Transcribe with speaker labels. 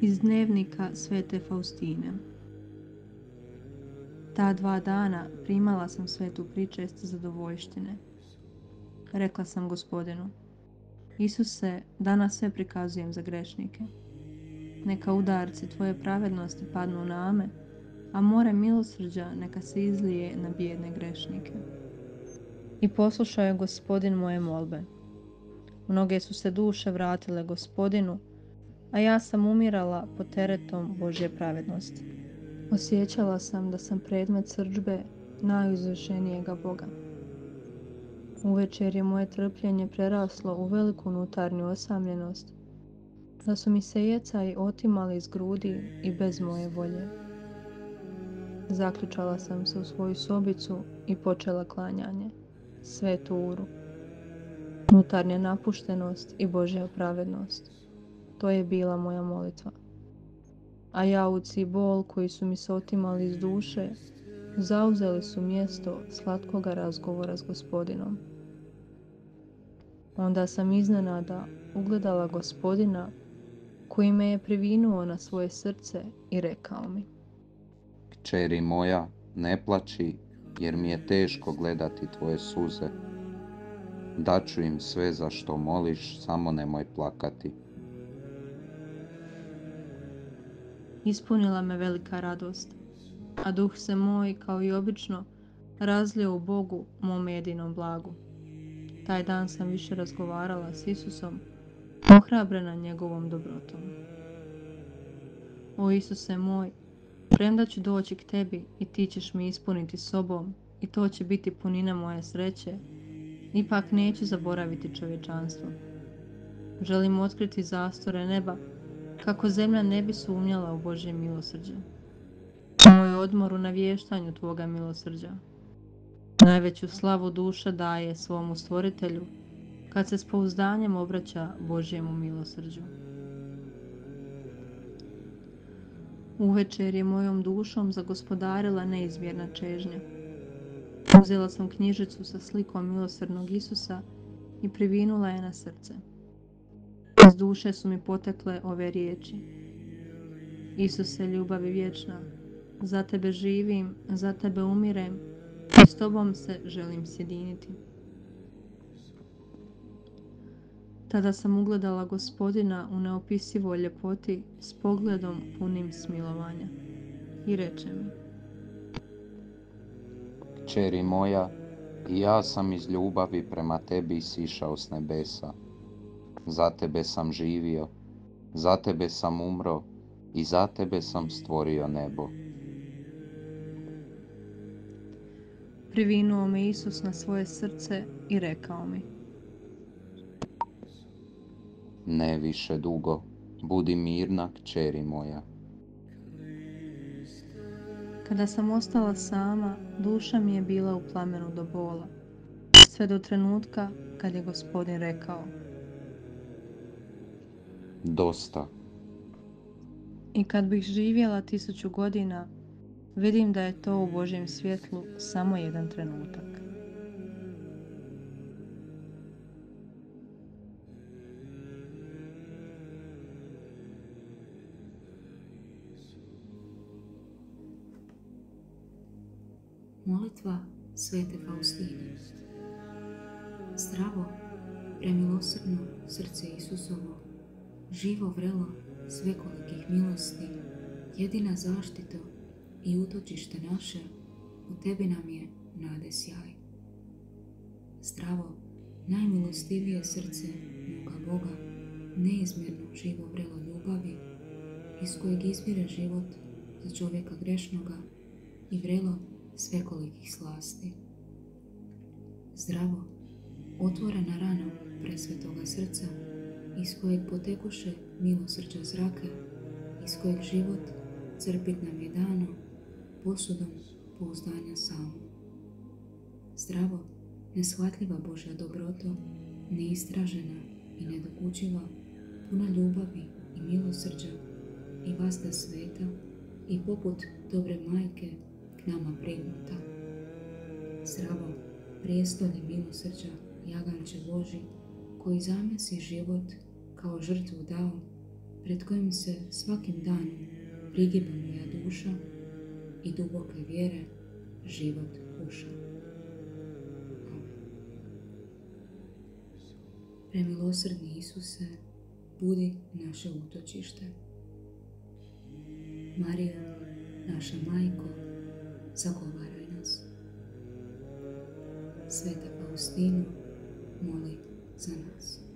Speaker 1: Iz dnevnika Svete Faustine. Ta 2 dana primala sam svetu pričest zadovoljštine. Rekla sam Gospodinu: Isuse, danas sve prikazujem za grešnike. Neka udarci tvoje pravednosti padnu na me, a more milosrđa neka se izlije na bijedne grešnike. I poslušao je Gospodin moje molbe. Mnoge su se duše vratile Gospodinu, a ja sam umirala pod teretom Božje pravednosti. Osjećala sam da sam predmet srdžbe najuzvišenijega Boga. Uvečer je moje trpljenje preraslo u veliku unutarnju osamljenost, da su mi se jecaji otimali iz grudi i bez moje volje. Zaključala sam se u svoju sobicu i počela klanjanje, svetu uru. Unutarnja napuštenost i Božja pravednost. To je bila moja molitva. A jauci i bol koji su mi se otimali iz duše, zauzeli su mjesto slatkoga razgovora s Gospodinom. Onda sam iznenada ugledala Gospodina koji me je privinuo na svoje srce i rekao mi:
Speaker 2: Kćeri moja, ne plači, jer mi je teško gledati tvoje suze. Daću im sve za što moliš, samo nemoj plakati.
Speaker 1: Ispunila me velika radost, a duh se moj, kao i obično, razlio u Bogu, mome jedinom blagu. Taj dan sam više razgovarala s Isusom, ohrabrena njegovom dobrotom. O Isuse moj, premda ću doći k tebi i ti ćeš me ispuniti sobom i to će biti punina moje sreće, ipak neću zaboraviti čovječanstvo. Želim otkriti zastore neba, kako zemlja ne bi sumnjala u Božje milosrđe. Moj odmor u navještanju tvoga milosrđa. Najveću slavu duša daje svomu stvoritelju, kad se s pouzdanjem obraća Božjemu milosrđu. Uvečer je mojom dušom zagospodarila neizmjerna čežnja. Uzela sam knjižicu sa slikom milosrdnog Isusa i privinula je na srce. Iz duše su mi potekle ove riječi: Isuse, ljubavi vječna, za tebe živim, za tebe umirem i s tobom se želim sjediniti. Tada sam ugledala Gospodina u neopisivoj ljepoti s pogledom punim smilovanja i reče mi:
Speaker 2: Kćeri moja, i ja sam iz ljubavi prema tebi sišao s nebesa. Za tebe sam živio, za tebe sam umro i za tebe sam stvorio nebo.
Speaker 1: Privinuo me Isus na svoje srce i rekao mi:
Speaker 2: Ne više dugo, budi mirna, kćeri moja.
Speaker 1: Kada sam ostala sama, duša mi je bila u plamenu do bola, sve do trenutka kad je Gospodin rekao:
Speaker 2: Dosta.
Speaker 1: I kad bih živjela 1000 godina, vidim da je to u Božjem svjetlu samo jedan trenutak.
Speaker 3: Molitva Svete Faustine. Zdravo, premilosrdno srce Isusovo, živo vrelo svekolikih milosti, jedina zaštito i utočište naše, u tebi nam je nade sjaj. Zdravo, najmilostivije srce moga Boga, neizmjerno živo vrelo ljubavi, iz kojeg izvire život za čovjeka grešnoga i vrelo svekolikih slasti. Zdravo, otvorena rana presvetoga srca, iz kojeg potekuše milosrđa zrake, iz kojeg život crpit nam je dano, posudom pouzdanja samo. Zdravo, neshvatljiva Božja dobroto, neistražena i nedokučiva, puna ljubavi i milosrđa, i vazda sveta, i poput dobre majke k nama prignuta. Zdravo, prijestolje milosrđa, jaganče Boži, koji zamesi život kao žrtvu dao, pred kojim se svakim danom prigiba moja duša i duboke vjere život kuša. Amen. Premilosrdni Isuse, budi naše utočište. Marijo, naša majko, zagovaraj nas. Sveta Faustino, moli za nas.